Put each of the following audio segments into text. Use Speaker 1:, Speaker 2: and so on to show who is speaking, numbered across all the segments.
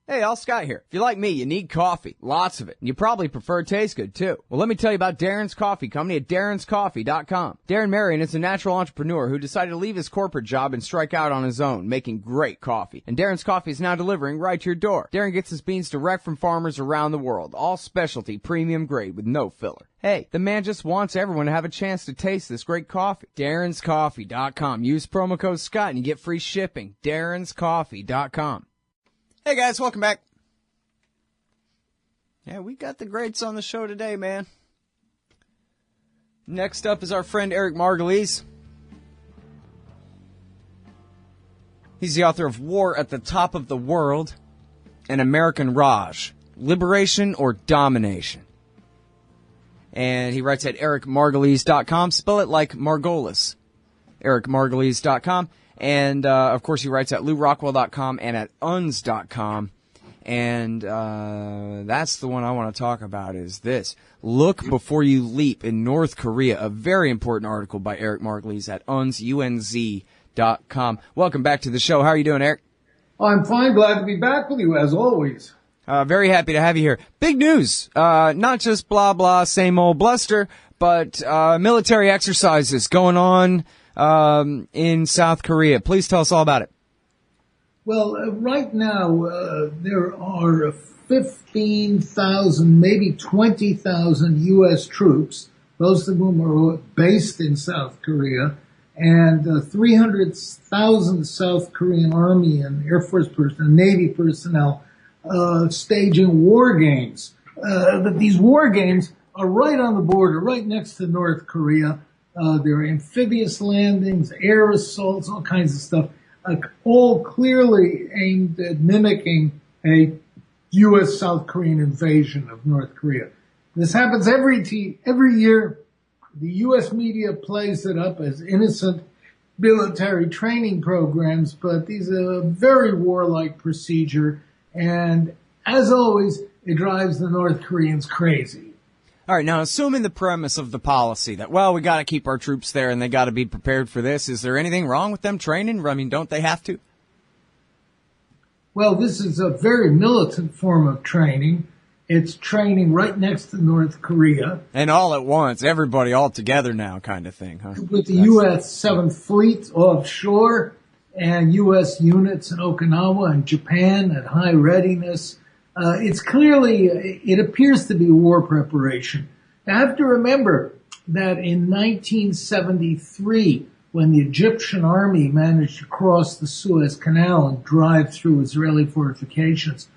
Speaker 1: Hey, all Scott here. If you're like me, you need coffee. Lots of it. And you probably prefer it tastes good, too. Well, let me tell you about Darren's Coffee Company at darrenscoffee.com. Darren Marion is a natural entrepreneur who decided to leave his corporate job and strike out on his own, making great coffee. And Darren's Coffee is now delivering right to your door. Darren gets his beans direct from farmers around the world. All specialty, premium grade with no filler. Hey, the man just wants everyone to have a chance to taste this great coffee. darrenscoffee.com. Use promo code Scott and you get free shipping. darrenscoffee.com. Hey guys, welcome back. Yeah, we got the greats on the show today, man. Next up is our friend Eric Margolis. He's the author of War at the Top of the World and American Raj, Liberation or Domination. And he writes at ericmargolis.com. Spell it like Margolis. ericmargolis.com. And, of course, he writes at LouRockwell.com and at uns.com. And that's the one I want to talk about is this. Look Before You Leap in North Korea, a very important article by Eric Margolis at unz.com. Welcome back to the show. How are you doing, Eric?
Speaker 2: I'm fine. Glad to be back with you, as always.
Speaker 1: Very happy to have you here. Big news. Not just blah, blah, same old bluster, but military exercises going on in South Korea. Please tell us all about it.
Speaker 2: Well, right now, there are 15,000, maybe 20,000 U.S. troops, most of whom are based in South Korea, and 300,000 South Korean Army and Air Force personnel, Navy personnel, staging war games. But these war games are right on the border, right next to North Korea. There are amphibious landings, air assaults, all kinds of stuff, all clearly aimed at mimicking a U.S. South Korean invasion of North Korea. This happens every year. The U.S. media plays it up as innocent military training programs, but these are a very warlike procedure, and as always, it drives the North Koreans crazy.
Speaker 1: All right, now, assuming the premise of the policy that, well, we got to keep our troops there and they got to be prepared for this, is there anything wrong with them training? I mean, don't they have to?
Speaker 2: Well, this is a very militant form of training. It's training right next to North Korea.
Speaker 1: And all at once, everybody all together now kind of thing, huh?
Speaker 2: With the U.S. 7th Fleet offshore and U.S. units in Okinawa and Japan at high readiness. It appears to be war preparation. You have to remember that in 1973, when the Egyptian army managed to cross the Suez Canal and drive through Israeli fortifications,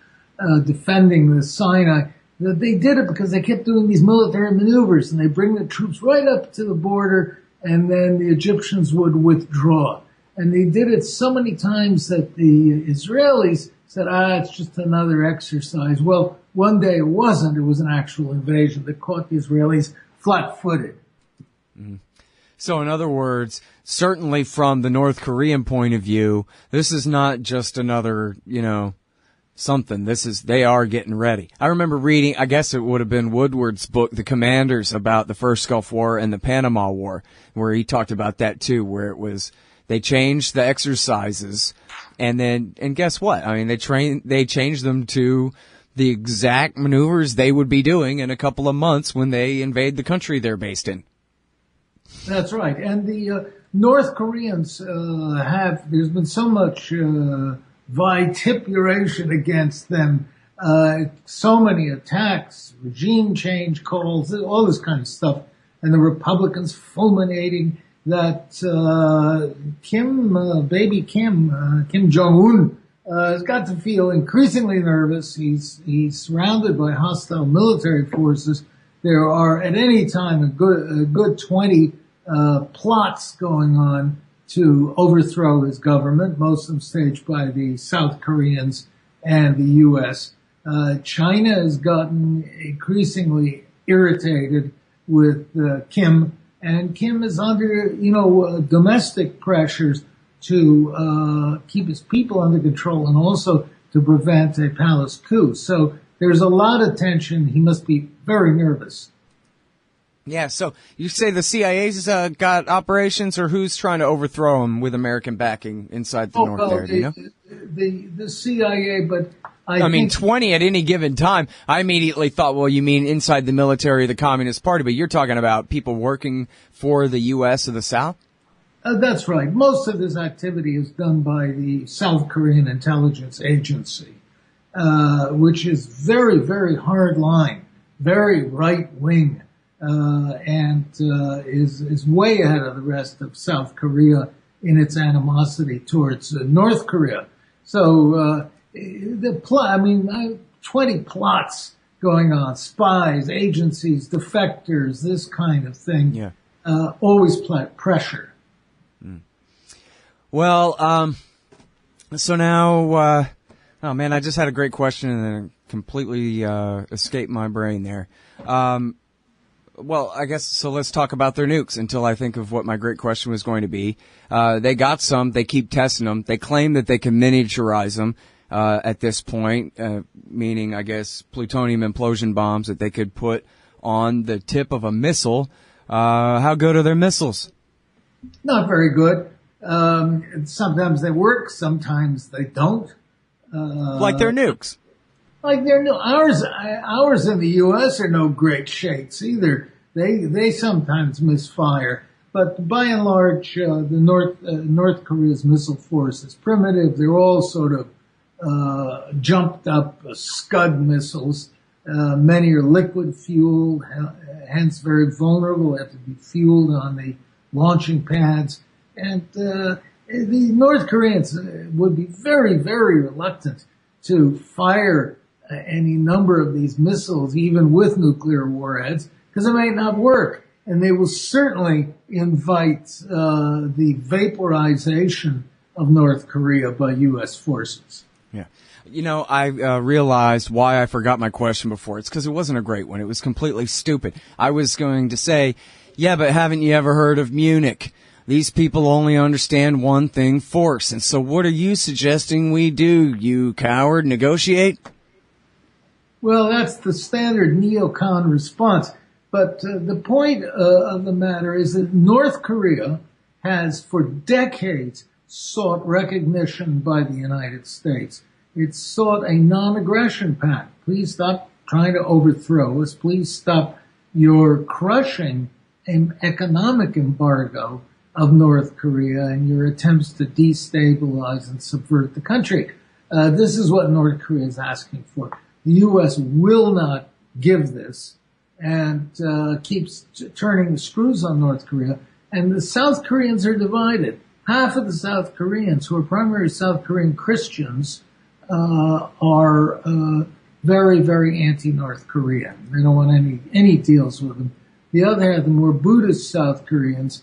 Speaker 2: defending the Sinai, they did it because they kept doing these military maneuvers, and they bring the troops right up to the border, and then the Egyptians would withdraw. And they did it so many times that the Israelis said, it's just another exercise. Well, one day it wasn't. It was an actual invasion that caught the Israelis flat-footed.
Speaker 1: Mm. So in other words, certainly from the North Korean point of view, this is not just another, something. They are getting ready. I remember reading, I guess it would have been Woodward's book, The Commanders, about the first Gulf War and the Panama War, where he talked about that too, where it was, they changed the exercises. And guess what? I mean, they changed them to the exact maneuvers they would be doing in a couple of months when they invade the country they're based in.
Speaker 2: That's right. And the North Koreans there's been so much vituperation against them, so many attacks, regime change calls, all this kind of stuff, and the Republicans fulminating that Kim Jong-un, has got to feel increasingly nervous. He's surrounded by hostile military forces. There are at any time a good 20 plots going on to overthrow his government, most of them staged by the South Koreans and the U.S. China has gotten increasingly irritated with Kim. And Kim is under, domestic pressures to keep his people under control and also to prevent a palace coup. So there's a lot of tension. He must be very nervous.
Speaker 1: Yeah, so you say the CIA's got operations, or who's trying to overthrow him with American backing inside the north there? Do you know?
Speaker 2: The CIA, but
Speaker 1: I mean, 20 at any given time. I immediately thought, well, you mean inside the military of the Communist Party, but you're talking about people working for the U.S. of the South?
Speaker 2: That's right. Most of this activity is done by the South Korean intelligence agency, which is very, very hard line, very right wing, and is way ahead of the rest of South Korea in its animosity towards North Korea. So 20 plots going on, spies, agencies, defectors, this kind of thing.
Speaker 1: Yeah.
Speaker 2: Always pressure.
Speaker 1: Well, so now, oh man, I just had a great question and then it completely escaped my brain there. Well, I guess, so let's talk about their nukes until I think of what my great question was going to be. They got some, they keep testing them. They claim that they can miniaturize them at this point, meaning, I guess, plutonium implosion bombs that they could put on the tip of a missile. How good are their missiles?
Speaker 2: Not very good. Sometimes they work, sometimes they don't.
Speaker 1: Like their nukes.
Speaker 2: Like ours in the U.S. are no great shakes either. They sometimes misfire, but by and large, the North Korea's missile force is primitive. They're all sort of jumped up Scud missiles. Many are liquid fueled, hence very vulnerable. They have to be fueled on the launching pads. And the North Koreans would be very, very reluctant to fire any number of these missiles, even with nuclear warheads, because it may not work. And they will certainly invite the vaporization of North Korea by U.S. forces.
Speaker 1: Yeah. You know, I realized why I forgot my question before. It's because it wasn't a great one. It was completely stupid. I was going to say, yeah, but haven't you ever heard of Munich? These people only understand one thing, force. And so what are you suggesting we do, you coward? Negotiate?
Speaker 2: Well, that's the standard neocon response. But the point of the matter is that North Korea has for decades sought recognition by the United States. It's sought a non-aggression pact. Please stop trying to overthrow us. Please stop your crushing an economic embargo of North Korea and your attempts to destabilize and subvert the country. This is what North Korea is asking for. The U.S. will not give this and keeps turning the screws on North Korea. And the South Koreans are divided. Half of the South Koreans, who are primarily South Korean Christians, are very, very anti-North Korean. They don't want any deals with them. The other half, the more Buddhist South Koreans,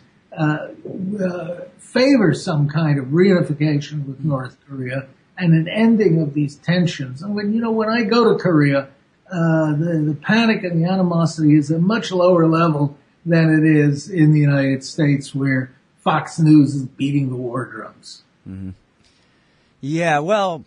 Speaker 2: favor some kind of reunification with North Korea and an ending of these tensions. And when I go to Korea, the panic and the animosity is at a much lower level than it is in the United States, where Fox News is beating the war drums.
Speaker 1: Mm-hmm. Yeah, well,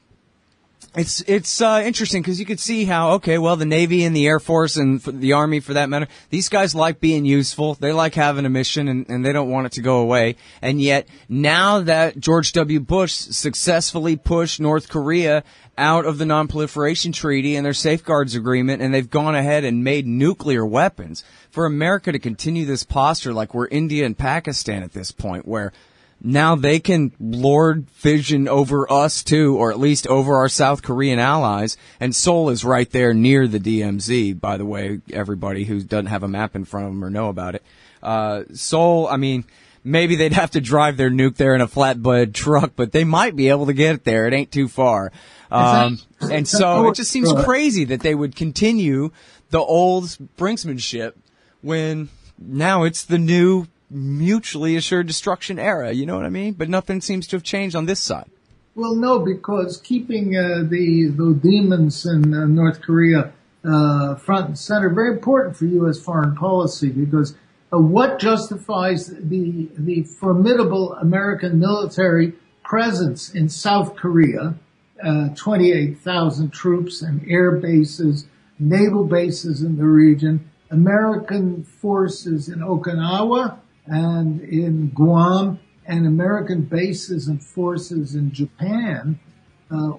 Speaker 1: it's interesting because you could see how, okay, well, the Navy and the Air Force and the Army, for that matter, these guys like being useful. They like having a mission, and they don't want it to go away. And yet, now that George W. Bush successfully pushed North Korea out of the Non-Proliferation Treaty and their Safeguards Agreement, and they've gone ahead and made nuclear weapons, for America to continue this posture like we're India and Pakistan at this point, where now they can lord vision over us too, or at least over our South Korean allies. And Seoul is right there near the DMZ, by the way, everybody who doesn't have a map in front of them or know about it. Seoul, I mean, maybe they'd have to drive their nuke there in a flatbed truck, but they might be able to get it there. It ain't too far. And so it just seems crazy that they would continue the old brinksmanship when now it's the new mutually assured destruction era, you know what I mean? But nothing seems to have changed on this side.
Speaker 2: Well, no, because keeping the demons in North Korea front and center, very important for U.S. foreign policy, because what justifies the formidable American military presence in South Korea, 28,000 troops and air bases, naval bases in the region, American forces in Okinawa and in Guam, and American bases and forces in Japan,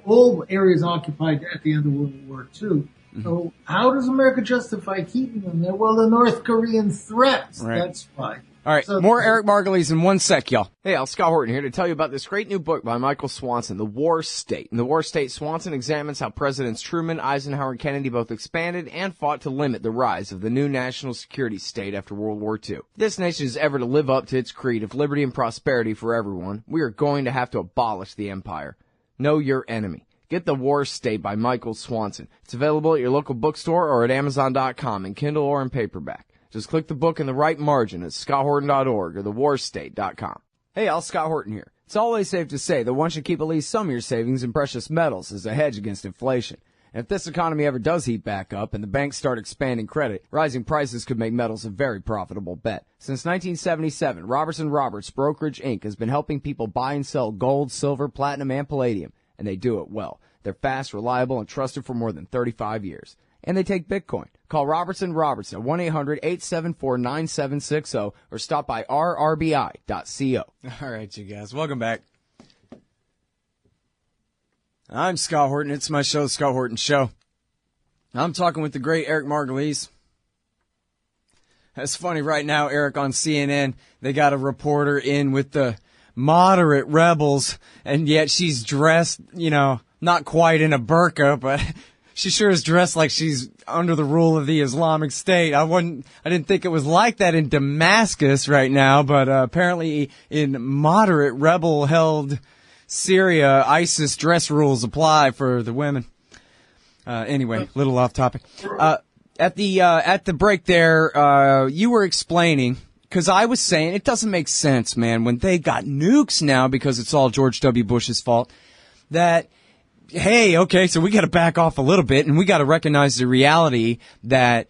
Speaker 2: all areas occupied at the end of World War II. Mm-hmm. So how does America justify keeping them there? Well, the North Korean threats,
Speaker 1: right.
Speaker 2: That's why.
Speaker 1: All right, so, more Eric Margolis in 1 sec, y'all. Hey, Scott Horton here to tell you about this great new book by Michael Swanson, The War State. In The War State, Swanson examines how Presidents Truman, Eisenhower, and Kennedy both expanded and fought to limit the rise of the new national security state after World War II. If this nation is ever to live up to its creed of liberty and prosperity for everyone, we are going to have to abolish the empire. Know your enemy. Get The War State by Michael Swanson. It's available at your local bookstore or at Amazon.com in Kindle or in paperback. Just click the book in the right margin at scotthorton.org or thewarstate.com. Hey, Scott Horton here. It's always safe to say that one should keep at least some of your savings in precious metals as a hedge against inflation. And if this economy ever does heat back up and the banks start expanding credit, rising prices could make metals a very profitable bet. Since 1977, Robertson Roberts Brokerage Inc. has been helping people buy and sell gold, silver, platinum, and palladium, and they do it well. They're fast, reliable, and trusted for more than 35 years. And they take Bitcoin. Call Robertson Robertson at 1-800-874-9760 or stop by rrbi.co. All right, you guys. Welcome back. I'm Scott Horton. It's my show, The Scott Horton Show. I'm talking with the great Eric Margolis. It's funny right now, Eric, on CNN, they got a reporter in with the moderate rebels, and yet she's dressed, not quite in a burqa, but she sure is dressed like she's under the rule of the Islamic State. I didn't think it was like that in Damascus right now, but apparently in moderate rebel-held Syria, ISIS dress rules apply for the women. Anyway, little off topic. At the break there, you were explaining, because I was saying it doesn't make sense, man, when they got nukes now because it's all George W. Bush's fault, that hey, okay, so we got to back off a little bit, and we got to recognize the reality that,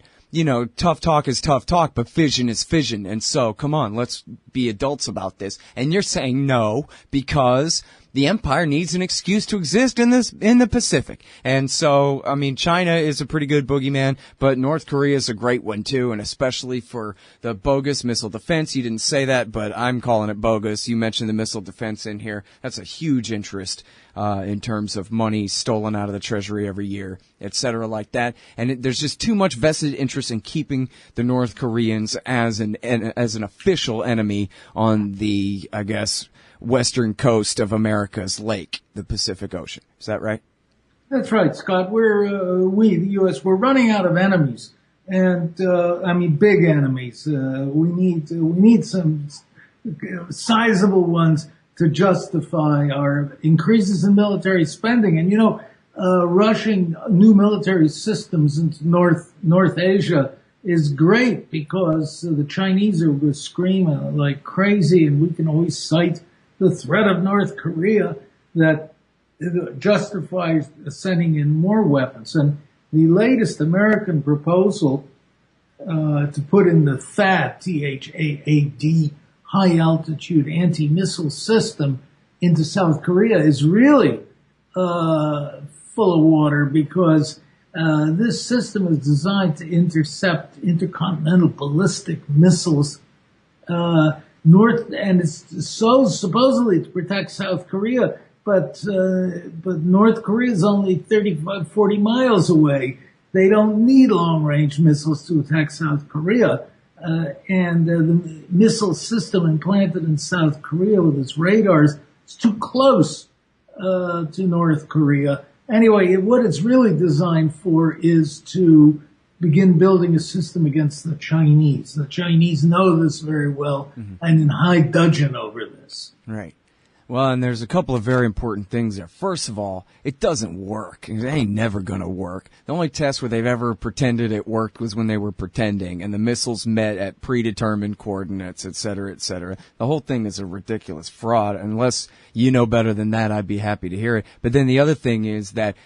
Speaker 1: tough talk is tough talk, but fission is fission. And so, come on, let's be adults about this. And you're saying no, because the empire needs an excuse to exist in the Pacific. And so, China is a pretty good boogeyman, but North Korea is a great one too, and especially for the bogus missile defense. You didn't say that, but I'm calling it bogus. You mentioned the missile defense in here. That's a huge interest in terms of money stolen out of the Treasury every year, et cetera, like that. And there's just too much vested interest in keeping the North Koreans as an official enemy on the, I guess, western coast of America's lake, the Pacific Ocean. Is that right?
Speaker 2: That's right, Scott. The U.S., we're running out of enemies, and big enemies. We need some sizable ones to justify our increases in military spending. And rushing new military systems into North Asia is great because the Chinese are screaming like crazy, and we can always cite the threat of North Korea that justifies sending in more weapons. And the latest American proposal to put in the THAAD, T-H-A-A-D, high-altitude anti-missile system into South Korea is really full of water, because this system is designed to intercept intercontinental ballistic missiles and it's so supposedly to protect South Korea, but North Korea is only 35, 40 miles away. They don't need long-range missiles to attack South Korea. And the missile system implanted in South Korea with its radars is too close to North Korea. Anyway, what it's really designed for is to begin building a system against the Chinese. The Chinese know this very well, and in high dudgeon over this.
Speaker 1: Right. Well, and there's a couple of very important things there. First of all, it doesn't work. It ain't never going to work. The only test where they've ever pretended it worked was when they were pretending, and the missiles met at predetermined coordinates, et cetera, et cetera. The whole thing is a ridiculous fraud. Unless you know better than that, I'd be happy to hear it. But then the other thing is that,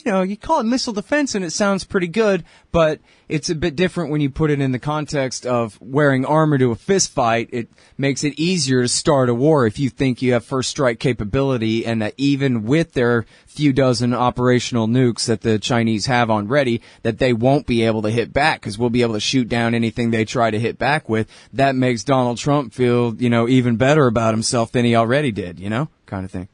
Speaker 1: you call it missile defense and it sounds pretty good, but it's a bit different when you put it in the context of wearing armor to a fist fight. It makes it easier to start a war if you think you have first strike capability, and that even with their few dozen operational nukes that the Chinese have on ready, that they won't be able to hit back because we'll be able to shoot down anything they try to hit back with. That makes Donald Trump feel, even better about himself than he already did, kind of thing.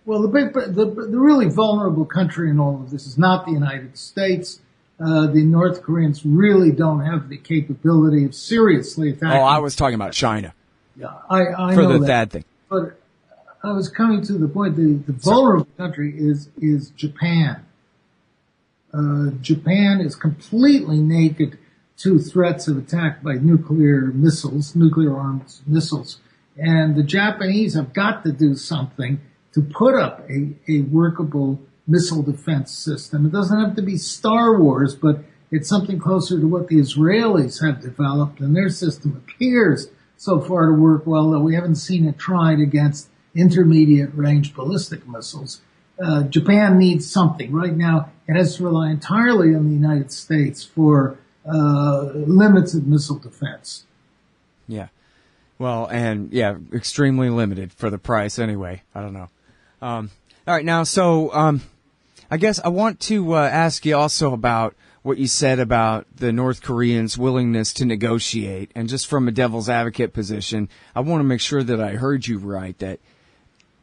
Speaker 2: Well, the really vulnerable country in all of this is not the United States. The North Koreans really don't have the capability of seriously attacking.
Speaker 1: Oh, I was talking about China.
Speaker 2: Yeah, I
Speaker 1: for
Speaker 2: know
Speaker 1: the
Speaker 2: that.
Speaker 1: THAAD thing.
Speaker 2: But I was coming to the point. The vulnerable country is Japan. Japan is completely naked to threats of attack by nuclear armed missiles. And the Japanese have got to do something to put up a workable missile defense system. It doesn't have to be Star Wars, but it's something closer to what the Israelis have developed, and their system appears so far to work well, though we haven't seen it tried against intermediate range ballistic missiles. Japan needs something. Right now, it has to rely entirely on the United States for limited missile defense.
Speaker 1: Yeah. Well, and yeah, extremely limited for the price anyway. I don't know. All right, now, so I guess I want to ask you also about what you said about the North Koreans' willingness to negotiate. And just from a devil's advocate position, I want to make sure that I heard you right, that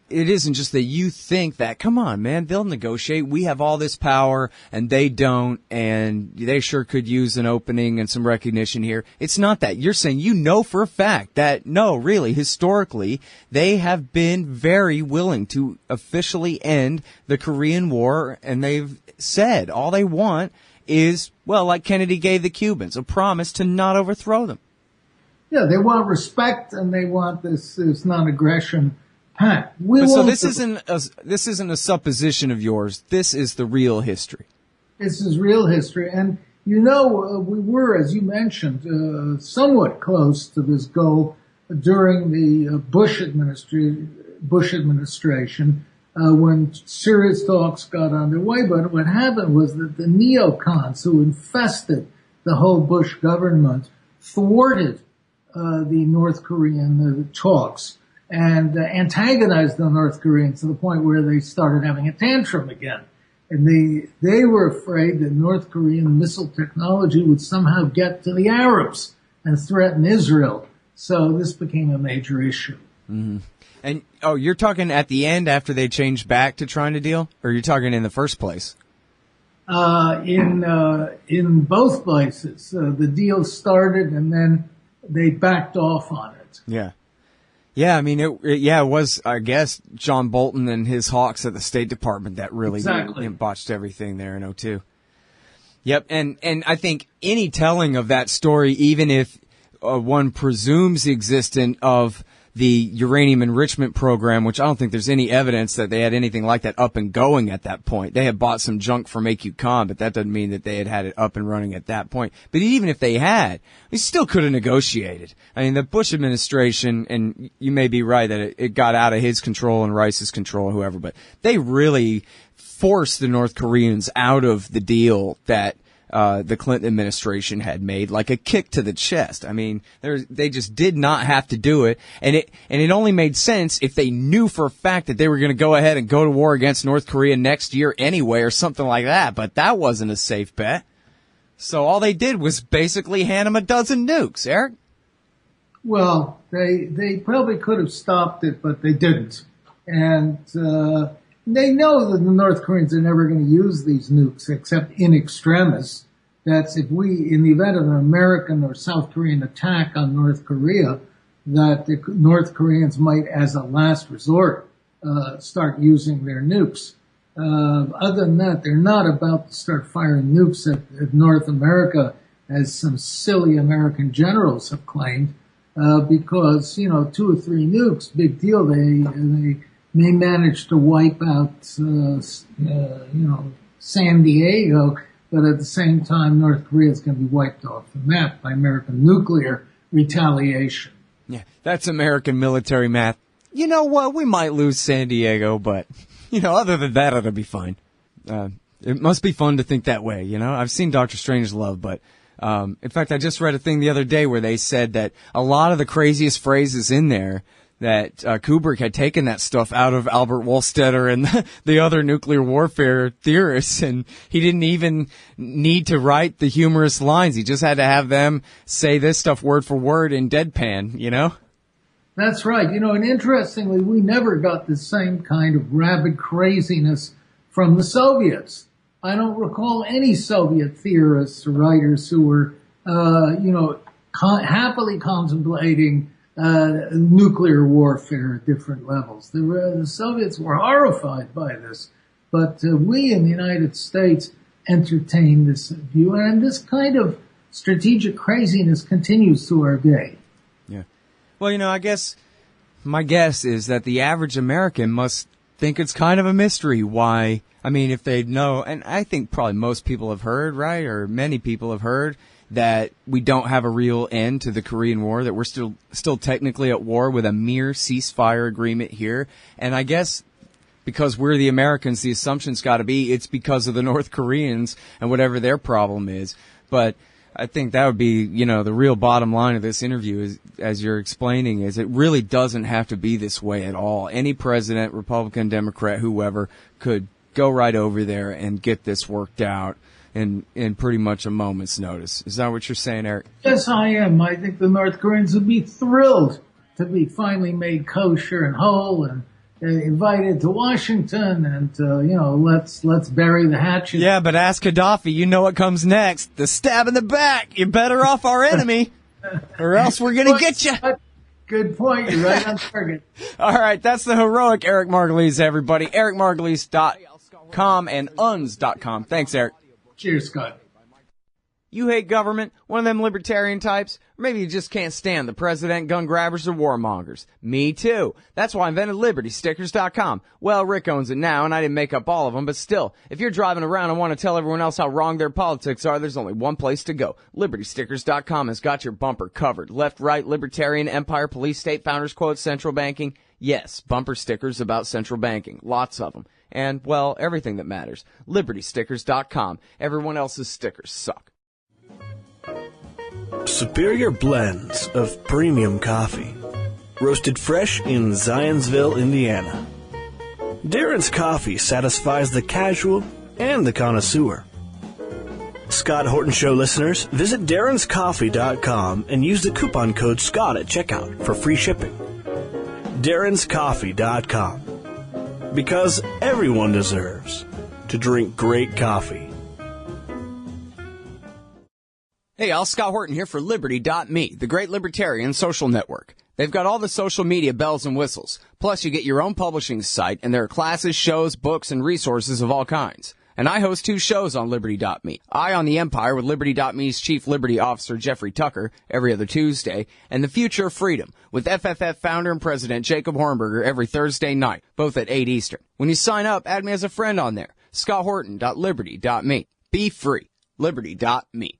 Speaker 1: it isn't just that you think that, come on, man, they'll negotiate. We have all this power, and they don't, and they sure could use an opening and some recognition here. It's not that. You're saying you know for a fact that, no, really, historically, they have been very willing to officially end the Korean War, and they've said all they want is, well, like Kennedy gave the Cubans, a promise to not overthrow them.
Speaker 2: Yeah, they want respect, and they want this non-aggression pact.
Speaker 1: So this isn't a supposition of yours. This is the real history.
Speaker 2: This is real history. And, we were, as you mentioned, somewhat close to this goal during the Bush administration when serious talks got underway. But what happened was that the neocons who infested the whole Bush government thwarted the North Korean talks and antagonized the North Koreans to the point where they started having a tantrum again. And they were afraid that North Korean missile technology would somehow get to the Arabs and threaten Israel. So this became a major issue.
Speaker 1: Mm-hmm. And, you're talking at the end after they changed back to trying to deal? Or you're talking in the first place?
Speaker 2: In both places. The deal started and then they backed off on it.
Speaker 1: Yeah. Yeah, I mean, it was, I guess, John Bolton and his hawks at the State Department that really botched everything there in 2002. Yep, and I think any telling of that story, even if one presumes the existence of the uranium enrichment program, which I don't think there's any evidence that they had anything like that up and going at that point. They had bought some junk from AQCOM, but that doesn't mean that they had it up and running at that point. But even if they had, they still could have negotiated. I mean, the Bush administration, and you may be right that it got out of his control and Rice's control, whoever, but they really forced the North Koreans out of the deal that the Clinton administration had made, like a kick to the chest. I mean, they just did not have to do it, and it only made sense if they knew for a fact that they were going to go ahead and go to war against North Korea next year anyway, or something like that. But that wasn't a safe bet. So all they did was basically hand them a dozen nukes, Eric.
Speaker 2: Well, they probably could have stopped it, but they didn't, and they know that the North Koreans are never going to use these nukes except in extremis. That's in the event of an American or South Korean attack on North Korea, that the North Koreans might, as a last resort, start using their nukes. Other than that, they're not about to start firing nukes at North America, as some silly American generals have claimed, because, 2 or 3 nukes, big deal. They may manage to wipe out, San Diego, but at the same time, North Korea is going to be wiped off the map by American nuclear retaliation.
Speaker 1: Yeah, that's American military math. You know what? We might lose San Diego, but, other than that, it'll be fine. It must be fun to think that way, I've seen Dr. Strangelove, but in fact, I just read a thing the other day where they said that a lot of the craziest phrases in there, that Kubrick had taken that stuff out of Albert Wohlstetter and the other nuclear warfare theorists, and he didn't even need to write the humorous lines. He just had to have them say this stuff word for word in deadpan,
Speaker 2: That's right. And interestingly, we never got the same kind of rabid craziness from the Soviets. I don't recall any Soviet theorists or writers who were, happily contemplating nuclear warfare at different levels. The Soviets were horrified by this, but we in the United States entertain this view, and this kind of strategic craziness continues to our day.
Speaker 1: Yeah. Well, I guess my guess is that the average American must think it's kind of a mystery why. I mean, if they know, and I think probably most people have heard, right, or many people have heard, that we don't have a real end to the Korean War, that we're still technically at war with a mere ceasefire agreement here. And I guess because we're the Americans, the assumption's got to be it's because of the North Koreans and whatever their problem is. But I think that would be, the real bottom line of this interview is, as you're explaining, is it really doesn't have to be this way at all. Any president, Republican, Democrat, whoever, could go right over there and get this worked out in pretty much a moment's notice. Is that what you're saying, Eric?
Speaker 2: Yes, I am. I think the North Koreans would be thrilled to be finally made kosher and whole and invited to Washington and, let's bury the hatchet.
Speaker 1: Yeah, but ask Gaddafi, you know what comes next. The stab in the back. You're better off our enemy or else we're going to get you.
Speaker 2: Good point. You're right on target.
Speaker 1: All right. That's the heroic Eric Margolis, everybody. EricMargolis.com and uns.com. Thanks, Eric.
Speaker 2: Cheers, Scott.
Speaker 1: You hate government, one of them libertarian types, or maybe you just can't stand the president, gun grabbers, or warmongers. Me too. That's why I invented LibertyStickers.com. Well, Rick owns it now, and I didn't make up all of them, but still, if you're driving around and want to tell everyone else how wrong their politics are, there's only one place to go. LibertyStickers.com has got your bumper covered. Left, right, libertarian, empire, police, state, founders, quotes, central banking. Yes, bumper stickers about central banking. Lots of them. And, well, everything that matters. LibertyStickers.com. Everyone else's stickers suck.
Speaker 3: Superior blends of premium coffee. Roasted fresh in Zionsville, Indiana. Darren's Coffee satisfies the casual and the connoisseur. Scott Horton Show listeners, visit darrenscoffee.com and use the coupon code SCOTT at checkout for free shipping. darrenscoffee.com. Because everyone deserves to drink great coffee.
Speaker 1: Hey, y'all, Scott Horton here for Liberty.me, the great libertarian social network. They've got all the social media bells and whistles. Plus, you get your own publishing site, and there are classes, shows, books, and resources of all kinds. And I host 2 shows on Liberty.me. Eye on the Empire with Liberty.me's Chief Liberty Officer Jeffrey Tucker every other Tuesday, and The Future of Freedom with FFF founder and president Jacob Hornberger every Thursday night, both at 8 Eastern. When you sign up, add me as a friend on there. ScottHorton.Liberty.me. Be free. Liberty.me.